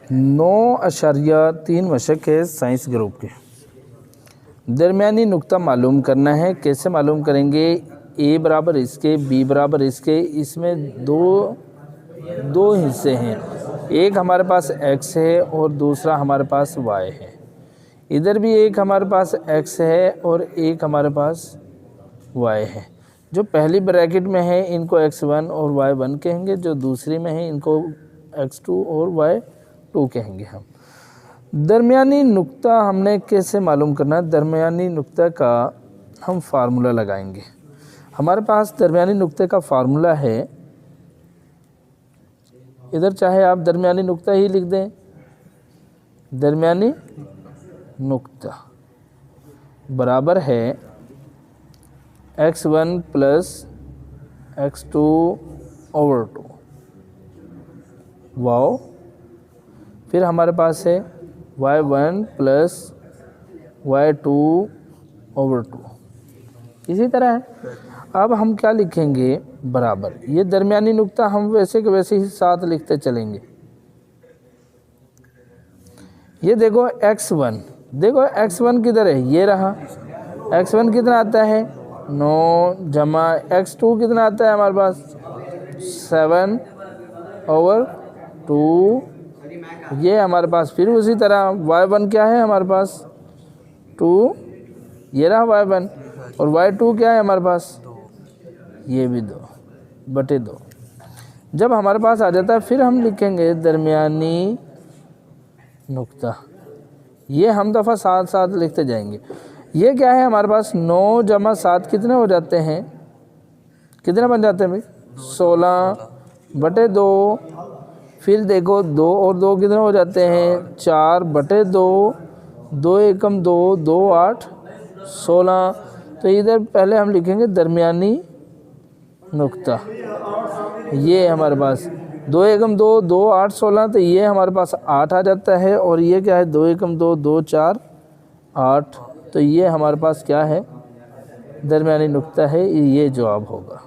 9.3 मशक है science group के। दरमियानी नुक्ता मालूम करना है। कैसे मालूम करेंगे? ए बराबर इसके, बी बराबर इसके। इसमें दो हिस्से हैं, एक हमारे पास x है और दूसरा हमारे पास y है। इधर भी एक हमारे पास x है और एक हमारे पास y है। जो पहली ब्रैकेट में है इनको x1 और y1 कहेंगे, जो दूसरी में है इनको x2 और y2 कहेंगे हम। दरमियानी नुक्ता हमने कैसे मालूम करना है? दरमियानी नुक्ता का हम फार्मूला लगाएंगे। हमारे पास दरमियानी नुक्ते का फार्मूला है, इधर चाहे आप दरमियानी नुक्ता ही लिख दें। दरमियानी नुक्ता बराबर है x1 plus x2 over 2 wow. फिर हमारे पास है y1 प्लस y2 ओवर 2। इसी तरह है। अब हम क्या लिखेंगे? बराबर। ये दरमियानी नुक्ता हम वैसे के वैसे ही साथ लिखते चलेंगे। ये देखो x1, देखो x1 किधर है? ये रहा। x1 कितना आता है? 9 जमा x2 कितना आता है हमारे पास? 7 ओवर 2। ये हमारे पास फिर उसी तरह y1 क्या है हमारे पास? 2। ये रहा y1। और y2 क्या है हमारे पास? ये भी 2/2। जब हमारे पास आ जाता है फिर हम लिखेंगे दरमियानी नुक्ता। ये हम दफ़ा साथ साथ लिखते जाएंगे। ये क्या है हमारे पास? 9 जमा 7 कितने हो जाते हैं? कितने बन जाते हैं भाई? 16/2। फिर देखो 2 और 2 कितने हो जाते हैं? 4/2। 2 एकम 2, 2 8 16। तो इधर पहले हम लिखेंगे दरमियानी नुक्ता। ये हमारे पास 2 एकम 2, 2 8 16। तो ये हमारे पास 8 आ जाता है। और ये क्या है? 2 एकम 2, 2 4 8। तो ये हमारे पास क्या है? दरमियानी नुक्ता है। ये जवाब होगा।